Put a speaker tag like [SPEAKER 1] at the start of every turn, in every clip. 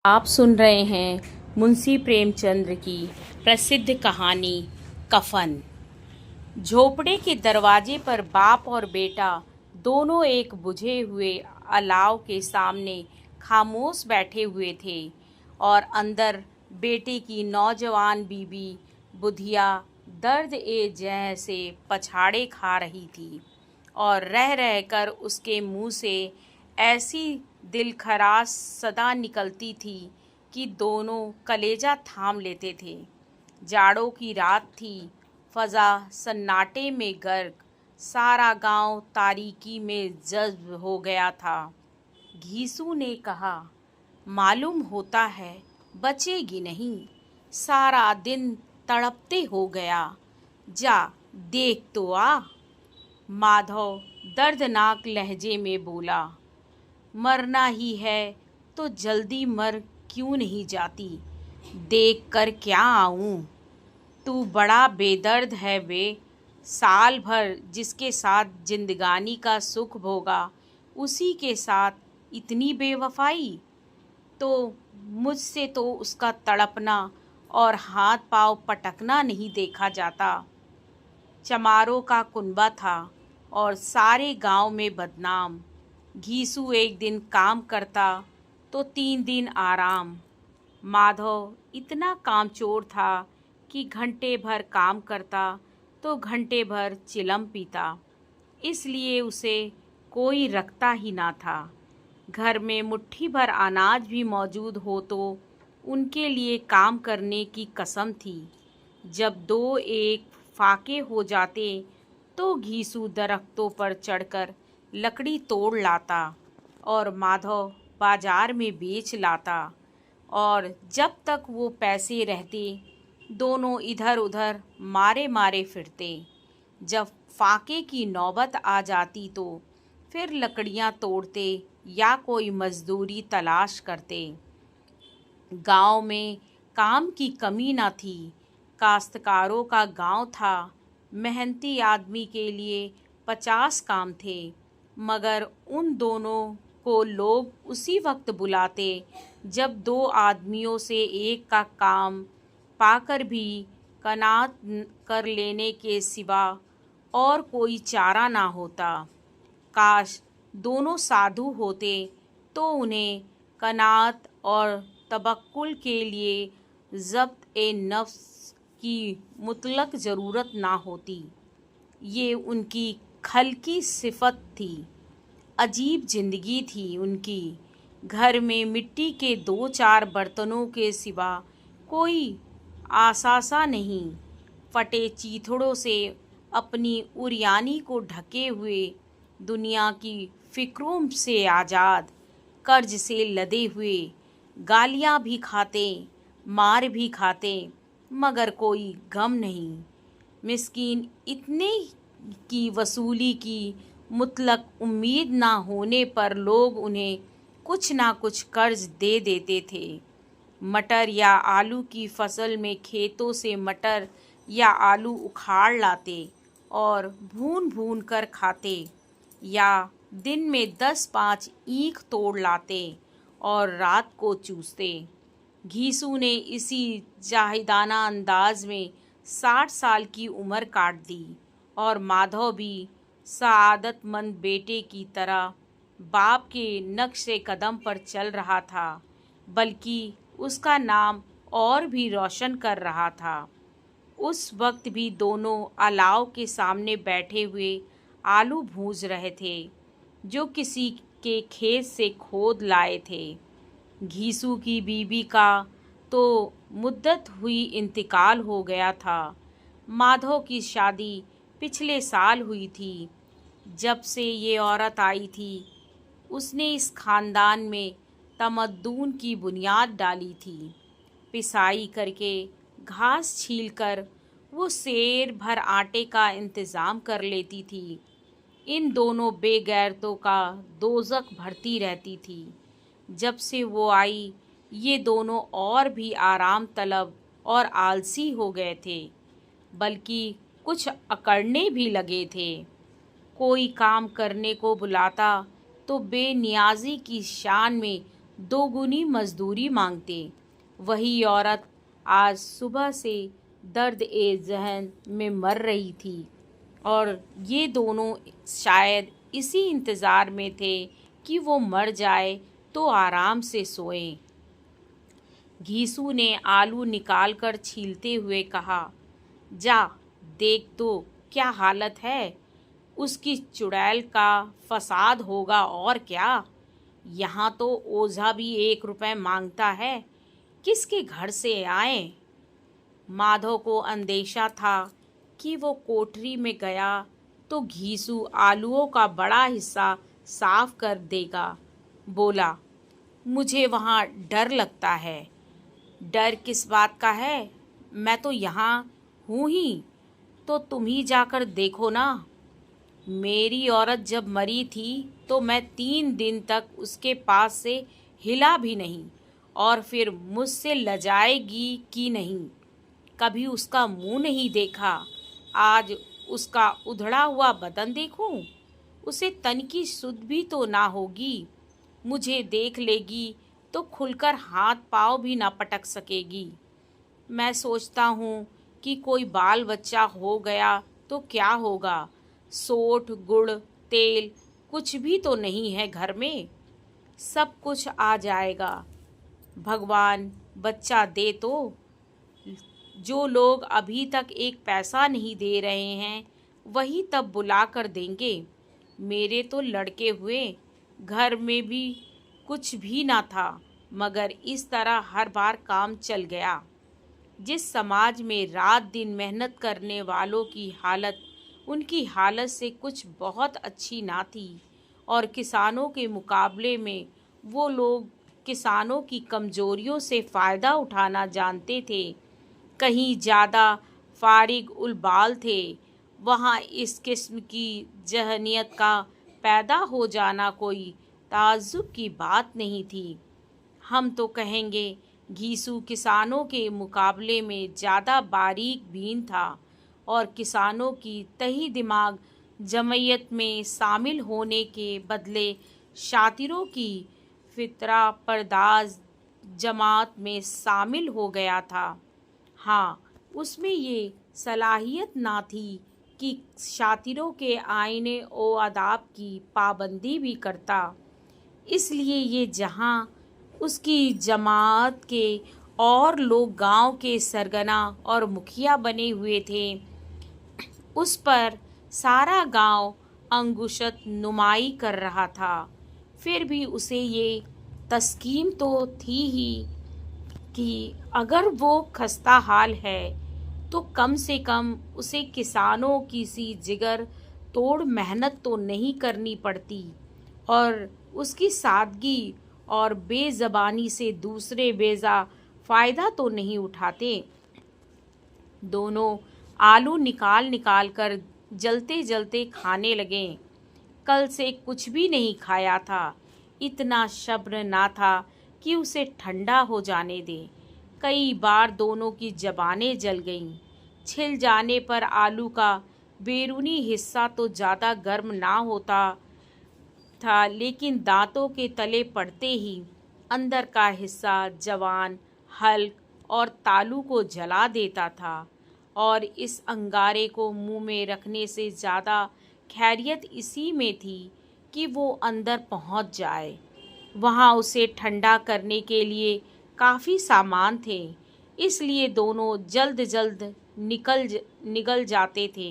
[SPEAKER 1] आप सुन रहे हैं मुंशी प्रेमचंद्र की प्रसिद्ध कहानी कफन। झोपड़े के दरवाजे पर बाप और बेटा दोनों एक बुझे हुए अलाव के सामने खामोश बैठे हुए थे और अंदर बेटे की नौजवान बीबी बुधिया दर्द ए जह से पछाड़े खा रही थी और रह रहकर उसके मुंह से ऐसी दिलखराश सदा निकलती थी कि दोनों कलेजा थाम लेते थे। जाड़ों की रात थी, फजा सन्नाटे में गर्क, सारा गांव तारीकी में जज्ब हो गया था। घीसू ने कहा, मालूम होता है बचेगी नहीं, सारा दिन तड़पते हो गया, जा देख तो आ। माधव दर्दनाक लहजे में बोला, मरना ही है तो जल्दी मर क्यों नहीं जाती, देख कर क्या आऊं। तू बड़ा बेदर्द है बे, साल भर जिसके साथ जिंदगानी का सुख भोगा उसी के साथ इतनी बेवफाई। तो मुझसे तो उसका तड़पना और हाथ पांव पटकना नहीं देखा जाता। चमारों का कुनबा था और सारे गांव में बदनाम। घीसू एक दिन काम करता तो 3 दिन आराम। माधव इतना कामचोर था कि घंटे भर काम करता तो घंटे भर चिलम पीता, इसलिए उसे कोई रखता ही ना था। घर में मुट्ठी भर अनाज भी मौजूद हो तो उनके लिए काम करने की कसम थी। जब 2-1 फाके हो जाते तो घीसू दरख्तों पर चढ़कर लकड़ी तोड़ लाता और माधव बाजार में बेच लाता, और जब तक वो पैसे रहते दोनों इधर उधर मारे मारे फिरते। जब फाके की नौबत आ जाती तो फिर लकड़ियां तोड़ते या कोई मजदूरी तलाश करते। गांव में काम की कमी न थी, काश्तकारों का गांव था, मेहनती आदमी के लिए 50 काम थे, मगर उन दोनों को लोग उसी वक्त बुलाते जब 2 आदमियों से एक का काम पाकर भी कनात कर लेने के सिवा और कोई चारा ना होता। काश दोनों साधु होते तो उन्हें कनात और तबक्कुल के लिए ज़ब्त ए नफ्स की मुतलक ज़रूरत ना होती। ये उनकी खल्की सिफत थी, अजीब जिंदगी थी उनकी। घर में मिट्टी के 2-4 बर्तनों के सिवा कोई आसासा नहीं। फटे चीथड़ों से अपनी उरियानी को ढके हुए, दुनिया की फिक्रों से आज़ाद, कर्ज से लदे हुए, गालियाँ भी खाते, मार भी खाते, मगर कोई गम नहीं। मिस्कीन इतने की वसूली की मुतलक उम्मीद ना होने पर लोग उन्हें कुछ ना कुछ कर्ज दे देते थे। मटर या आलू की फसल में खेतों से मटर या आलू उखाड़ लाते और भून भून कर खाते, या दिन में 10-5 ईख तोड़ लाते और रात को चूसते। घीसू ने इसी जाहिदाना अंदाज में 60 साल की उम्र काट दी और माधव भी सआदतमंद बेटे की तरह बाप के नक्शे कदम पर चल रहा था, बल्कि उसका नाम और भी रोशन कर रहा था। उस वक्त भी दोनों अलाव के सामने बैठे हुए आलू भूंज रहे थे जो किसी के खेत से खोद लाए थे। घीसू की बीबी का तो मुद्दत हुई इंतकाल हो गया था। माधव की शादी पिछले साल हुई थी। जब से ये औरत आई थी उसने इस खानदान में तमद्दुन की बुनियाद डाली थी। पिसाई करके, घास छीलकर वो सेर भर आटे का इंतज़ाम कर लेती थी। इन दोनों बेगैरतों का दोज़ख भरती रहती थी। जब से वो आई ये दोनों और भी आराम तलब और आलसी हो गए थे, बल्कि कुछ अकड़ने भी लगे थे। कोई काम करने को बुलाता तो बेनियाजी की शान में दोगुनी मजदूरी मांगते। वही औरत आज सुबह से दर्द ए जहन में मर रही थी और ये दोनों शायद इसी इंतज़ार में थे कि वो मर जाए तो आराम से सोएं। घीसू ने आलू निकालकर छीलते हुए कहा, जा देख तो क्या हालत है। उसकी चुड़ैल का फसाद होगा और क्या। यहाँ तो ओझा भी 1 रुपए मांगता है, किसके घर से आए। माधव को अंदेशा था कि वो कोठरी में गया तो घीसू आलूओं का बड़ा हिस्सा साफ कर देगा। बोला, मुझे वहाँ डर लगता है। डर किस बात का है, मैं तो यहाँ हूँ ही, तो तुम ही जाकर देखो ना। मेरी औरत जब मरी थी तो मैं 3 दिन तक उसके पास से हिला भी नहीं, और फिर मुझसे लजाएगी कि नहीं। कभी उसका मुंह नहीं देखा। आज उसका उधड़ा हुआ बदन देखूं, उसे तन की सुध भी तो ना होगी। मुझे देख लेगी तो खुलकर हाथ पाँव भी ना पटक सकेगी। मैं सोचता हूँ कि कोई बाल बच्चा हो गया तो क्या होगा। सोठ गुड़ तेल कुछ भी तो नहीं है घर में, सब कुछ आ जाएगा। भगवान बच्चा दे तो। जो लोग अभी तक 1 पैसा नहीं दे रहे हैं वही तब बुला कर देंगे। मेरे तो लड़के हुए, घर में भी कुछ भी ना था, मगर इस तरह हर बार काम चल गया। जिस समाज में रात दिन मेहनत करने वालों की हालत उनकी हालत से कुछ बहुत अच्छी ना थी, और किसानों के मुकाबले में वो लोग किसानों की कमजोरियों से फ़ायदा उठाना जानते थे, कहीं ज़्यादा फारिग उलबाल थे, वहाँ इस किस्म की जहनियत का पैदा हो जाना कोई ताज्जुब की बात नहीं थी। हम तो कहेंगे घीसू किसानों के मुकाबले में ज़्यादा बारीक बीन था, और किसानों की तही दिमाग जमयत में शामिल होने के बदले शातिरों की फितरा परदाज जमात में शामिल हो गया था। हाँ, उसमें ये सलाहियत ना थी कि शातिरों के आईने ओ आदाब की पाबंदी भी करता। इसलिए ये जहाँ उसकी जमात के और लोग गांव के सरगना और मुखिया बने हुए थे, उस पर सारा गांव अंगुशत नुमाई कर रहा था। फिर भी उसे ये तस्कीन तो थी ही कि अगर वो खस्ता हाल है तो कम से कम उसे किसानों की सी जिगर तोड़ मेहनत तो नहीं करनी पड़ती, और उसकी सादगी और बेज़बानी से दूसरे बेजा फ़ायदा तो नहीं उठाते। दोनों आलू निकाल निकाल कर जलते जलते खाने लगे। कल से कुछ भी नहीं खाया था, इतना सब्र ना था कि उसे ठंडा हो जाने दे। कई बार दोनों की जबानें जल गईं। छिल जाने पर आलू का बैरूनी हिस्सा तो ज़्यादा गर्म ना होता था, लेकिन दांतों के तले पड़ते ही अंदर का हिस्सा जवान, हल्क और तालू को जला देता था, और इस अंगारे को मुंह में रखने से ज़्यादा खैरियत इसी में थी कि वो अंदर पहुंच जाए। वहाँ उसे ठंडा करने के लिए काफ़ी सामान थे, इसलिए दोनों जल्द जल्द निकल जाते थे।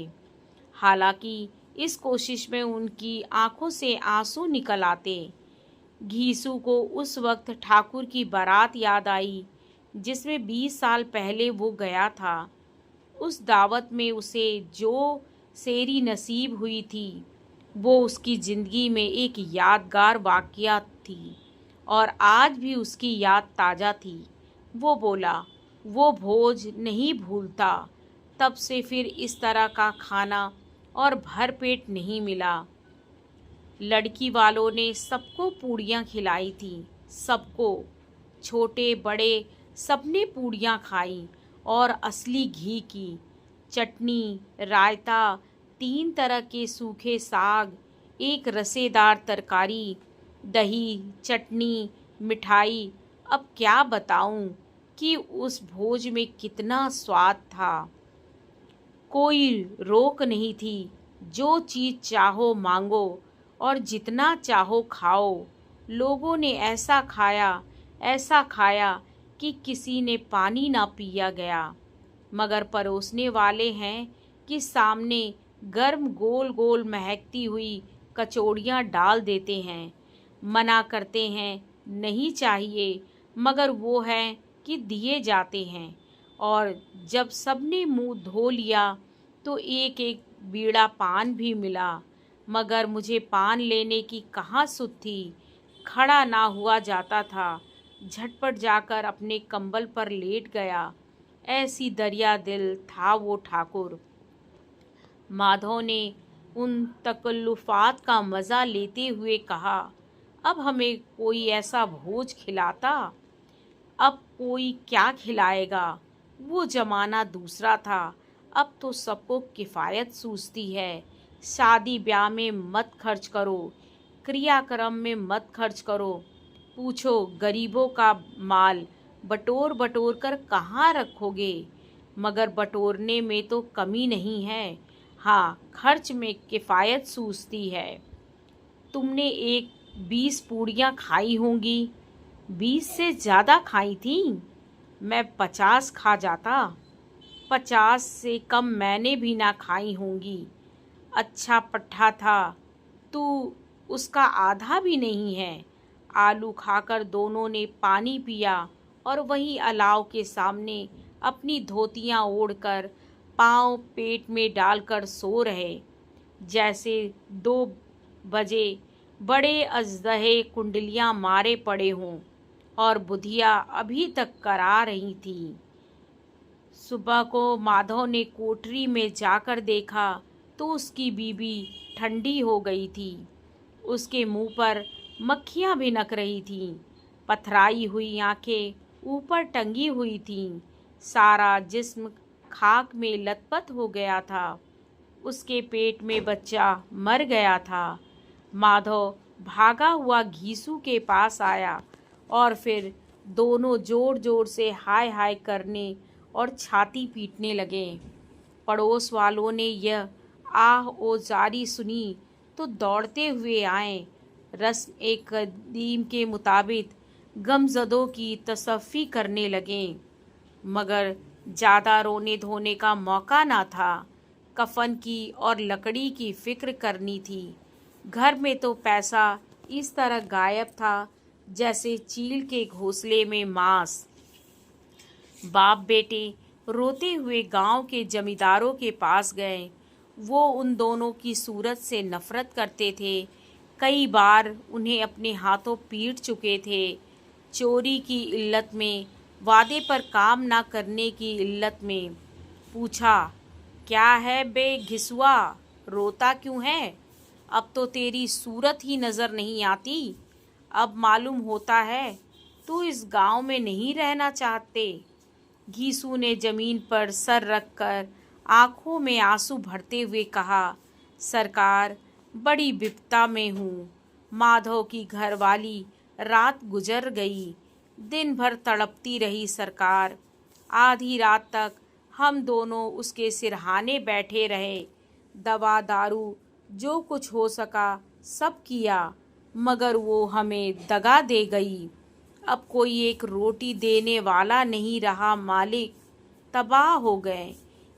[SPEAKER 1] हालांकि इस कोशिश में उनकी आंखों से आंसू निकल आते। घीसू को उस वक्त ठाकुर की बारात याद आई जिसमें 20 साल पहले वो गया था। उस दावत में उसे जो सेरी नसीब हुई थी वो उसकी ज़िंदगी में एक यादगार वाक़या थी, और आज भी उसकी याद ताज़ा थी। वो बोला, वो भोज नहीं भूलता। तब से फिर इस तरह का खाना और भरपेट नहीं मिला। लड़की वालों ने सबको पूड़ियाँ खिलाई थी, सबको, छोटे बड़े सबने पूड़ियाँ खाई, और असली घी की चटनी, रायता, 3 तरह के सूखे साग, एक रसेदार तरकारी, दही, चटनी, मिठाई, अब क्या बताऊं कि उस भोज में कितना स्वाद था। कोई रोक नहीं थी, जो चीज़ चाहो मांगो और जितना चाहो खाओ। लोगों ने ऐसा खाया कि किसी ने पानी ना पिया गया। मगर परोसने वाले हैं कि सामने गर्म गोल गोल महकती हुई कचौड़ियाँ डाल देते हैं। मना करते हैं नहीं चाहिए, मगर वो है कि दिए जाते हैं। और जब सबने मुंह धो लिया तो एक एक बीड़ा पान भी मिला, मगर मुझे पान लेने की कहाँ सुध थी। खड़ा ना हुआ जाता था। झटपट जाकर अपने कंबल पर लेट गया। ऐसी दरिया दिल था वो ठाकुर। माधव ने उन तकल्लुफ़ात का मज़ा लेते हुए कहा, अब हमें कोई ऐसा भोज खिलाता। अब कोई क्या खिलाएगा। वो ज़माना दूसरा था। अब तो सबको किफ़ायत सूझती है। शादी ब्याह में मत खर्च करो, क्रियाक्रम में मत खर्च करो। पूछो गरीबों का माल बटोर बटोर कर कहाँ रखोगे। मगर बटोरने में तो कमी नहीं है, हाँ खर्च में किफ़ायत सूझती है। तुमने एक 20 पूड़ियाँ खाई होंगी। 20 से ज़्यादा खाई थी। मैं 50 खा जाता। 50 से कम मैंने भी ना खाई होंगी। अच्छा पट्ठा था, तू उसका आधा भी नहीं है। आलू खाकर दोनों ने पानी पिया और वहीं अलाव के सामने अपनी धोतियां ओढ़कर पाँव पेट में डालकर सो रहे, जैसे 2 बजे बड़े अजदहे कुंडलियां मारे पड़े हों और बुधिया अभी तक करा रही थी। सुबह को माधव ने कोठरी में जाकर देखा तो उसकी बीबी ठंडी हो गई थी। उसके मुंह पर मक्खियां भिनक रही थीं। पथराई हुई आंखें ऊपर टंगी हुई थीं। सारा जिस्म खाक में लथपथ हो गया था। उसके पेट में बच्चा मर गया था। माधव भागा हुआ घीसू के पास आया और फिर दोनों जोर जोर से हाय हाय करने और छाती पीटने लगे। पड़ोस वालों ने यह आह ओ जारी सुनी तो दौड़ते हुए आए। रस्म एक कदीम के मुताबिक गमज़दों की तसफ़्फ़ी करने लगे, मगर ज़्यादा रोने धोने का मौका ना था। कफन की और लकड़ी की फिक्र करनी थी। घर में तो पैसा इस तरह गायब था जैसे चील के घोंसले में मांस। बाप बेटे रोते हुए गांव के जमींदारों के पास गए। वो उन दोनों की सूरत से नफरत करते थे। कई बार उन्हें अपने हाथों पीट चुके थे। चोरी की इल्लत में, वादे पर काम ना करने की इल्लत में। पूछा, क्या है बे घिसुआ, रोता क्यों है? अब तो तेरी सूरत ही नज़र नहीं आती। अब मालूम होता है तू इस गांव में नहीं रहना चाहते। घीसू ने जमीन पर सर रखकर आंखों में आंसू भरते हुए कहा, सरकार बड़ी विपदा में हूँ। माधव की घरवाली रात गुजर गई। दिन भर तड़पती रही सरकार। आधी रात तक हम दोनों उसके सिरहाने बैठे रहे। दवा दारू जो कुछ हो सका सब किया, मगर वो हमें दगा दे गई। अब कोई एक रोटी देने वाला नहीं रहा मालिक। तबाह हो गए,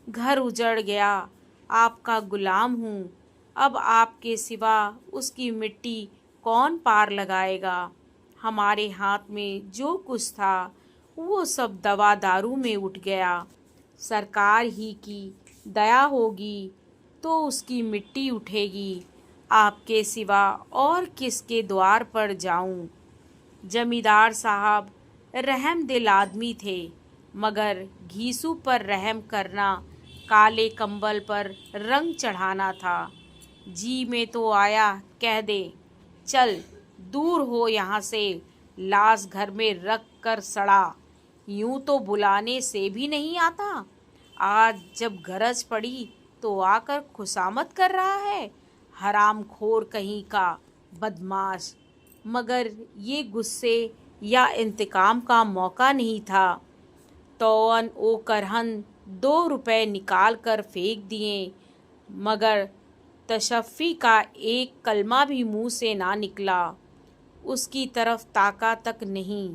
[SPEAKER 1] घर उजड़ गया। आपका गुलाम हूँ। अब आपके सिवा उसकी मिट्टी कौन पार लगाएगा। हमारे हाथ में जो कुछ था वो सब दवा दारू में उठ गया। सरकार ही की दया होगी तो उसकी मिट्टी उठेगी। आपके सिवा और किसके द्वार पर जाऊं। जमींदार साहब रहम दिल आदमी थे, मगर घीसू पर रहम करना काले कंबल पर रंग चढ़ाना था। जी में तो आया कह दे, चल दूर हो यहाँ से, लाश घर में रख कर सड़ा। यूं तो बुलाने से भी नहीं आता। आज जब गरज पड़ी तो आकर खुशामद कर रहा है। हरामखोर कहीं का बदमाश। मगर ये गुस्से या इंतकाम का मौका नहीं था। तौअन ओ करहन 2 रुपए निकाल कर फेंक दिए, मगर तशफ़ी का एक कलमा भी मुंह से ना निकला। उसकी तरफ ताका तक नहीं,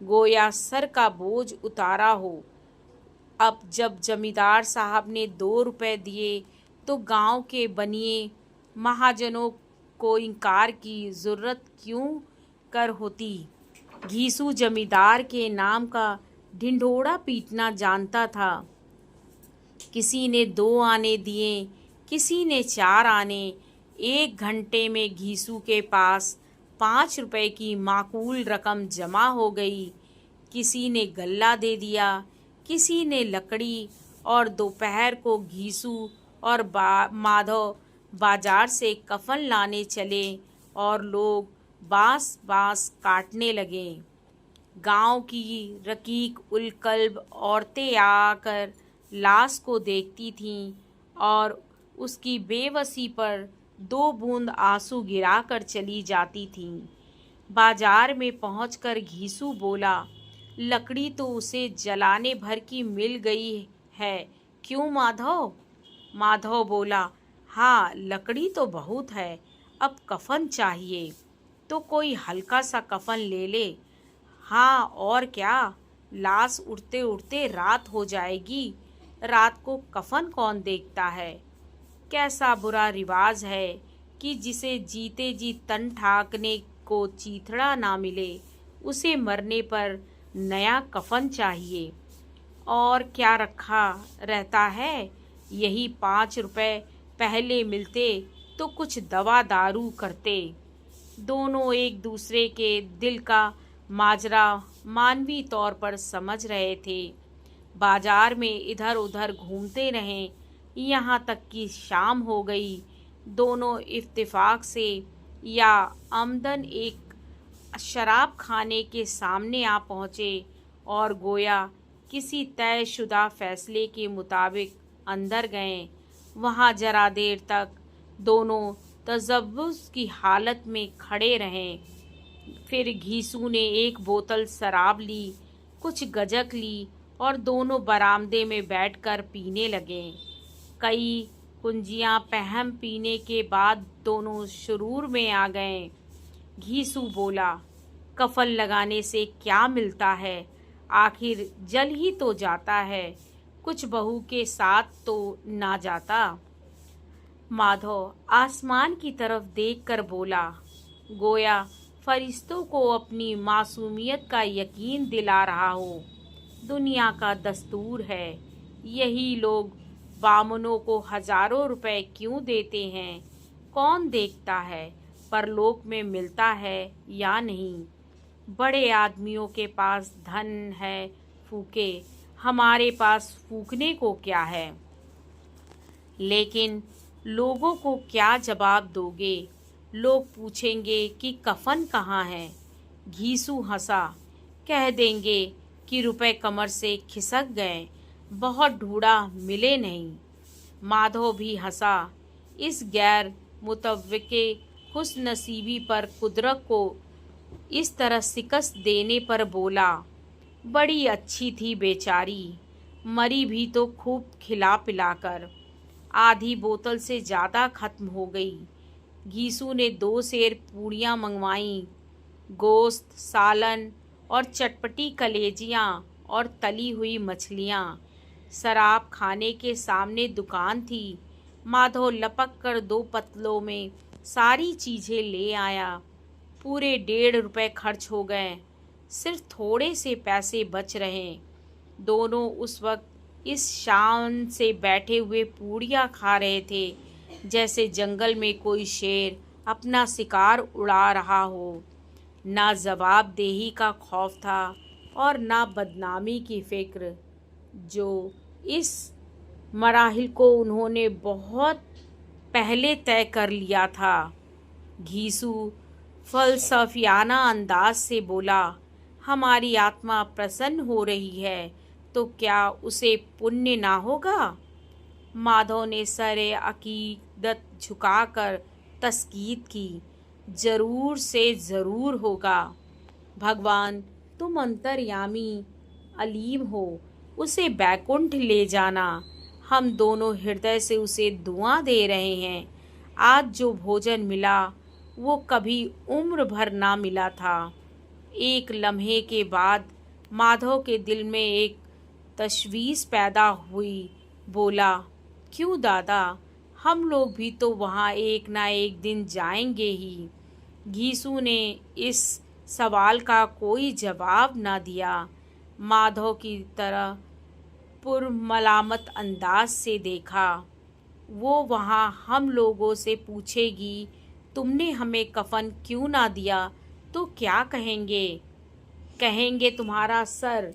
[SPEAKER 1] गोया सर का बोझ उतारा हो। अब जब जमींदार साहब ने 2 रुपए दिए तो गांव के बनिए महाजनों को इनकार की जरूरत क्यों कर होती। घीसू जमींदार के नाम का ढिंढोरा पीटना जानता था। किसी ने 2 आने दिए, किसी ने 4 आने। 1 घंटे में घीसू के पास 5 रुपए की माकूल रकम जमा हो गई। किसी ने गल्ला दे दिया, किसी ने लकड़ी, और दोपहर को घीसू और माधव बाजार से कफन लाने चले और लोग बांस बांस काटने लगे। गांव की रकीक उलकल्ब औरतें आकर लाश को देखती थीं और उसकी बेबसी पर 2 बूंद आंसू गिराकर चली जाती थीं। बाजार में पहुंचकर घीसू बोला, लकड़ी तो उसे जलाने भर की मिल गई है, क्यों माधव? माधव बोला, हाँ लकड़ी तो बहुत है, अब कफन चाहिए तो कोई हल्का सा कफन ले ले। हाँ और क्या, लाश उड़ते उड़ते रात हो जाएगी, रात को कफन कौन देखता है। कैसा बुरा रिवाज है कि जिसे जीते जी तन ठाकने को चीथड़ा ना मिले, उसे मरने पर नया कफन चाहिए। और क्या रखा रहता है, यही 5 रुपए पहले मिलते तो कुछ दवा दारू करते। दोनों एक दूसरे के दिल का माजरा मानवी तौर पर समझ रहे थे। बाजार में इधर उधर घूमते रहे, यहाँ तक कि शाम हो गई। दोनों इत्तेफाक से या आमदन एक शराब खाने के सामने आ पहुँचे और गोया किसी तयशुदा फैसले के मुताबिक अंदर गए। वहाँ जरा देर तक दोनों तजव्वुज़ की हालत में खड़े रहे। फिर घीसू ने एक बोतल शराब ली, कुछ गजक ली और दोनों बरामदे में बैठकर पीने लगे। कई कुंजियां पहम पीने के बाद दोनों शुरूर में आ गए। घीसू बोला, कफन लगाने से क्या मिलता है, आखिर जल ही तो जाता है, कुछ बहू के साथ तो ना जाता। माधव आसमान की तरफ देखकर बोला, गोया फरिश्तों को अपनी मासूमियत का यकीन दिला रहा हो। दुनिया का दस्तूर है, यही लोग बामनों को हजारों रुपए क्यों देते हैं, कौन देखता है परलोक में मिलता है या नहीं। बड़े आदमियों के पास धन है फूके, हमारे पास फूकने को क्या है। लेकिन लोगों को क्या जवाब दोगे, लोग पूछेंगे कि कफन कहाँ है। घीसू हंसा, कह देंगे कि रुपए कमर से खिसक गए, बहुत ढूंढा मिले नहीं। माधव भी हंसा, इस गैर मुतव्विके खुशनसीबी पर कुदरत को इस तरह शिकस्त देने पर बोला, बड़ी अच्छी थी बेचारी, मरी भी तो खूब खिला पिलाकर। आधी बोतल से ज़्यादा खत्म हो गई। घीसू ने 2 सेर पूड़ियाँ मंगवाईं, गोश्त, सालन और चटपटी कलेजियाँ और तली हुई मछलियाँ। शराब खाने के सामने दुकान थी। माधव लपक कर 2 पतलों में सारी चीज़ें ले आया। पूरे 1.5 रुपए खर्च हो गए, सिर्फ थोड़े से पैसे बच रहे। दोनों उस वक्त इस शान से बैठे हुए पूड़ियाँ खा रहे थे जैसे जंगल में कोई शेर अपना शिकार उड़ा रहा हो। ना जवाबदेही का खौफ था और ना बदनामी की फ़िक्र, जो इस मराहिल को उन्होंने बहुत पहले तय कर लिया था। घीसू फ़लसफ़ियाना अंदाज से बोला, हमारी आत्मा प्रसन्न हो रही है तो क्या उसे पुण्य ना होगा। माधव ने सरे अकीदत झुकाकर तस्कीद की, जरूर से ज़रूर होगा। भगवान तुम अंतर्यामी अलीम हो, उसे बैकुंठ ले जाना। हम दोनों हृदय से उसे दुआ दे रहे हैं। आज जो भोजन मिला वो कभी उम्र भर ना मिला था। एक लम्हे के बाद माधव के दिल में एक तशवीश पैदा हुई। बोला, क्यों दादा, हम लोग भी तो वहाँ एक ना एक दिन जाएंगे ही। घीसू ने इस सवाल का कोई जवाब ना दिया। माधव की तरह पुरमलामत अंदाज से देखा। वो वहाँ हम लोगों से पूछेगी, तुमने हमें कफन क्यों ना दिया, तो क्या कहेंगे? कहेंगे तुम्हारा सर।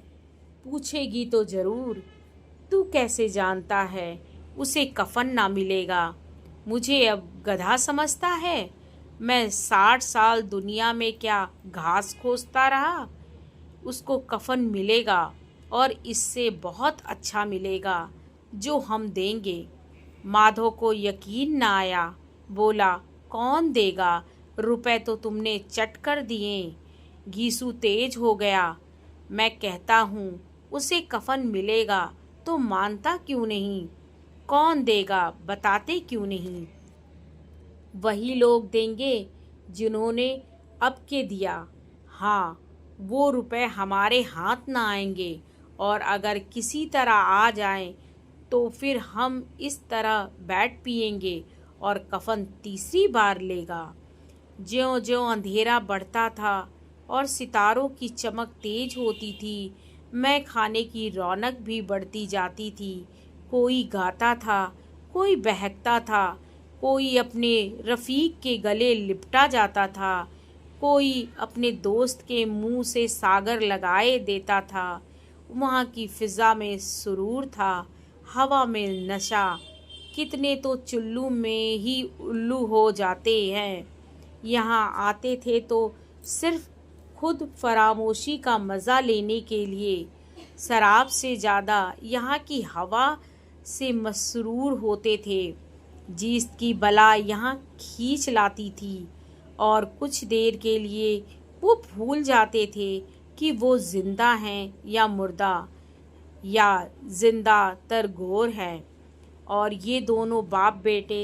[SPEAKER 1] पूछेगी तो जरूर, तू कैसे जानता है उसे कफन ना मिलेगा? मुझे अब गधा समझता है? मैं 60 साल दुनिया में क्या घास खोजता रहा? उसको कफन मिलेगा, और इससे बहुत अच्छा मिलेगा, जो हम देंगे। माधव को यकीन न आया। बोला, कौन देगा? रुपए तो तुमने चट कर दिए। घीसू तेज हो गया। मैं कहता हूँ उसे कफन मिलेगा तो मानता क्यों नहीं? कौन देगा बताते क्यों नहीं? वही लोग देंगे जिन्होंने अब के दिया। हाँ, वो रुपए हमारे हाथ ना आएंगे, और अगर किसी तरह आ जाएं तो फिर हम इस तरह बैठ पिएंगे और कफन तीसरी बार लेगा। ज्यों-ज्यों अंधेरा बढ़ता था और सितारों की चमक तेज होती थी, मैं खाने की रौनक भी बढ़ती जाती थी। कोई गाता था, कोई बहकता था, कोई अपने रफ़ीक के गले लिपटा जाता था, कोई अपने दोस्त के मुंह से सागर लगाए देता था। वहाँ की फिज़ा में सुरूर था, हवा में नशा। कितने तो चुल्लू में ही उल्लू हो जाते हैं। यहाँ आते थे तो सिर्फ खुद फरामोशी का मज़ा लेने के लिए। शराब से ज़्यादा यहाँ की हवा से मसरूर होते थे। जीस्त की बला यहाँ खींच लाती थी, और कुछ देर के लिए वो भूल जाते थे कि वो जिंदा हैं या मुर्दा, या जिंदा तरगोर हैं। और ये दोनों बाप बेटे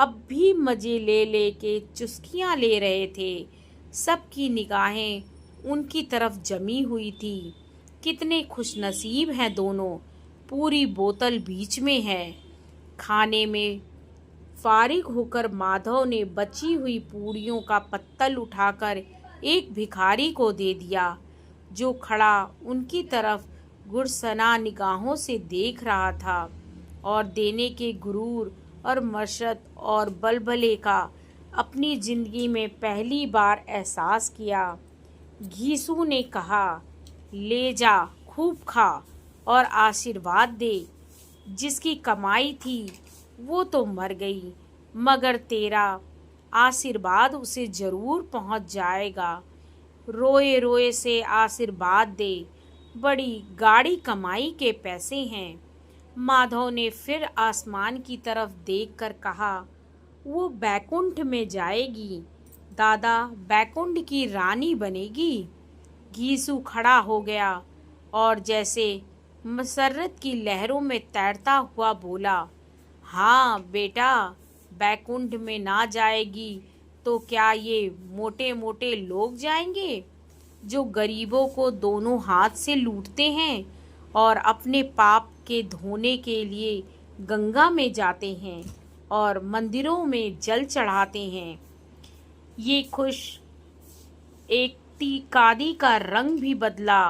[SPEAKER 1] अब भी मज़े ले ले के चुस्कियाँ ले रहे थे। सबकी निगाहें उनकी तरफ जमी हुई थी। कितने खुशनसीब हैं दोनों। पूरी बोतल बीच में है। खाने में फारिग होकर माधव ने बची हुई पूड़ियों का पत्तल उठाकर एक भिखारी को दे दिया, जो खड़ा उनकी तरफ गुरसना निगाहों से देख रहा था, और देने के गुरूर और मशरत और बलबले का अपनी जिंदगी में पहली बार एहसास किया। घीसू ने कहा, ले जा, खूब खा और आशीर्वाद दे। जिसकी कमाई थी वो तो मर गई, मगर तेरा आशीर्वाद उसे जरूर पहुंच जाएगा। रोए रोए से आशीर्वाद दे, बड़ी गाढ़ी कमाई के पैसे हैं। माधव ने फिर आसमान की तरफ देखकर कहा, वो बैकुंठ में जाएगी, दादा बैकुंठ की रानी बनेगी। घीसू खड़ा हो गया और जैसे मसरत की लहरों में तैरता हुआ बोला, हाँ बेटा, बैकुंठ में ना जाएगी तो क्या ये मोटे मोटे लोग जाएंगे, जो गरीबों को दोनों हाथ से लूटते हैं और अपने पाप के धोने के लिए गंगा में जाते हैं और मंदिरों में जल चढ़ाते हैं। ये खुश इत्तेकादी का रंग भी बदला।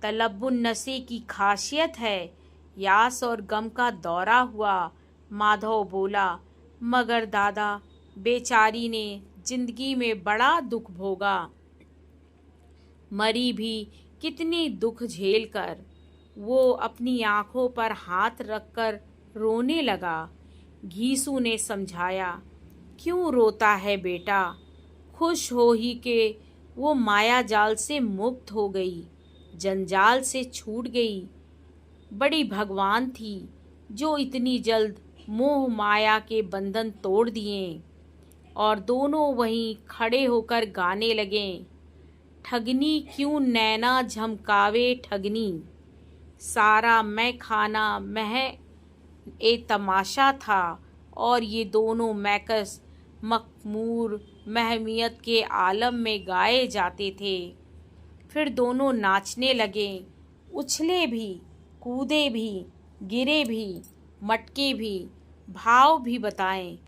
[SPEAKER 1] तलब्बुन नशे की खासियत है। यास और गम का दौरा हुआ। माधव बोला, मगर दादा, बेचारी ने जिंदगी में बड़ा दुख भोगा, मरी भी कितनी दुख झेल कर। वो अपनी आंखों पर हाथ रखकर रोने लगा। घीसू ने समझाया, क्यों रोता है बेटा, खुश हो ही के वो माया जाल से मुक्त हो गई, जंजाल से छूट गई। बड़ी भगवान थी जो इतनी जल्द मोह माया के बंधन तोड़ दिए। और दोनों वहीं खड़े होकर गाने लगे। ठगनी क्यों नैना झमकावे ठगनी, सारा मैं खाना मह ए तमाशा था। और ये दोनों मैकस मखमूर महमियत के आलम में गाए जाते थे। फिर दोनों नाचने लगे, उछले भी, कूदे भी, गिरे भी, मटके भी, भाव भी बताएं,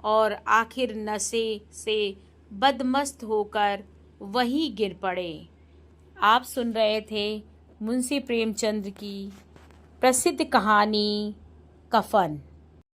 [SPEAKER 1] और आखिर नशे से बदमस्त होकर वहीं गिर पड़े। आप सुन रहे थे मुंशी प्रेमचंद की प्रसिद्ध कहानी कफन।